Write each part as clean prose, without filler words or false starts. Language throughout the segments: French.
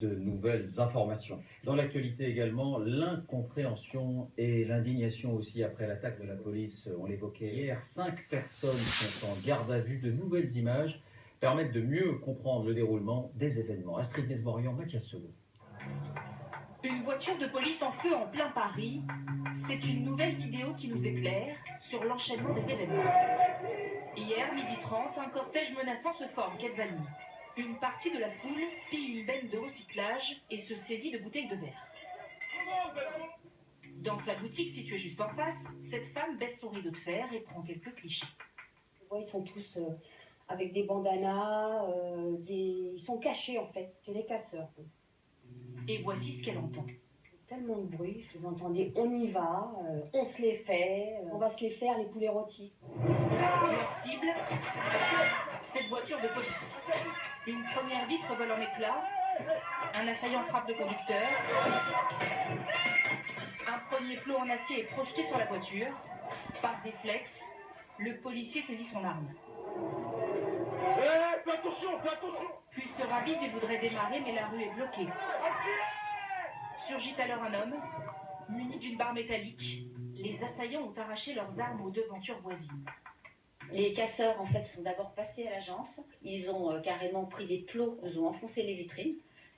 De nouvelles informations. Dans l'actualité également, l'incompréhension et l'indignation aussi après l'attaque de la police, on l'évoquait hier. 5 personnes sont en garde à vue. De nouvelles images permettent de mieux comprendre le déroulement des événements. Astrid Nesmorian, Mathias Solo. Une voiture de police en feu en plein Paris, c'est une nouvelle vidéo qui nous éclaire sur l'enchaînement des événements. Hier, 12h30, un cortège menaçant se forme quai de Valmy. Une partie de la foule pille une benne de recyclage et se saisit de bouteilles de verre. Dans sa boutique située juste en face, cette femme baisse son rideau de fer et prend quelques clichés. Ils sont tous avec des bandanas, ils sont cachés en fait, c'est les casseurs. Et voici ce qu'elle entend. Tellement de bruit, je les entendais, on y va, on se les fait, on va se les faire les poulets rôtis. Leur cible, cette voiture de police. Une première vitre vole en éclats, un assaillant frappe le conducteur, un premier plot en acier est projeté sur la voiture. Par réflexe, le policier saisit son arme. Fais attention, fais attention! Puis se ravise et voudrait démarrer, mais la rue est bloquée. Surgit alors un homme, muni d'une barre métallique. Les assaillants ont arraché leurs armes aux devantures voisines. Les casseurs, en fait, sont d'abord passés à l'agence. Ils ont carrément pris des plots, ils ont enfoncé les vitrines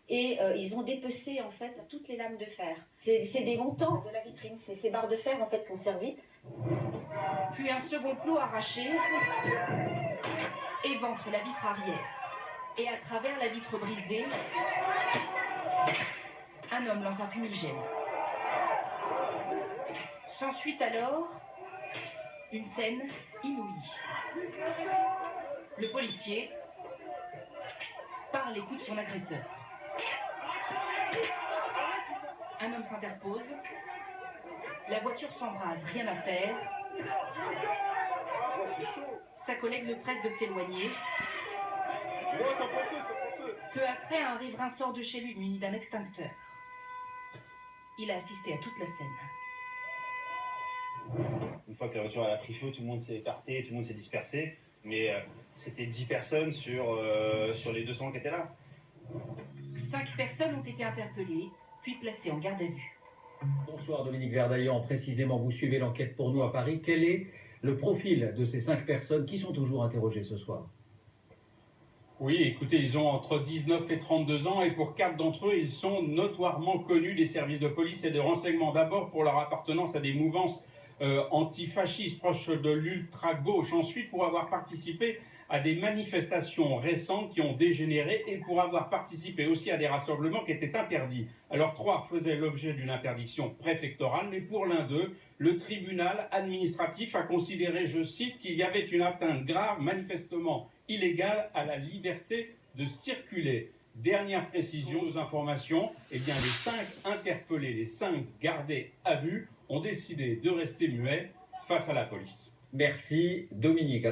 et ils ont dépecé, en fait, toutes les lames de fer. C'est des montants de la vitrine, c'est ces barres de fer, en fait, qui ont servi. Puis un second plot arraché éventre la vitre arrière. Et à travers la vitre brisée, un homme lance un fumigène. S'ensuit alors une scène inouïe. Le policier parle les coups de son agresseur. Un homme s'interpose. La voiture s'embrase, rien à faire. Sa collègue le presse de s'éloigner. Peu après, un riverain sort de chez lui muni d'un extincteur. Il a assisté à toute la scène. Une fois que la voiture a pris feu, tout le monde s'est écarté, tout le monde s'est dispersé. Mais c'était 10 personnes sur les 200 qui étaient là. 5 personnes ont été interpellées, puis placées en garde à vue. Bonsoir Dominique Verdaillan, précisément vous suivez l'enquête pour nous à Paris. Quel est le profil de ces 5 personnes qui sont toujours interrogées ce soir? Oui, écoutez, ils ont entre 19 et 32 ans et pour 4 d'entre eux, ils sont notoirement connus des services de police et de renseignement. D'abord pour leur appartenance à des mouvances antifascistes proches de l'ultra-gauche. Ensuite pour avoir participé à des manifestations récentes qui ont dégénéré et pour avoir participé aussi à des rassemblements qui étaient interdits. Alors 3 faisaient l'objet d'une interdiction préfectorale, mais pour l'un d'eux, le tribunal administratif a considéré, je cite, qu'il y avait une atteinte grave, manifestement illégale à la liberté de circuler. Dernière précision, aux informations, eh bien les 5 interpellés, les 5 gardés à vue ont décidé de rester muets face à la police. Merci Dominique.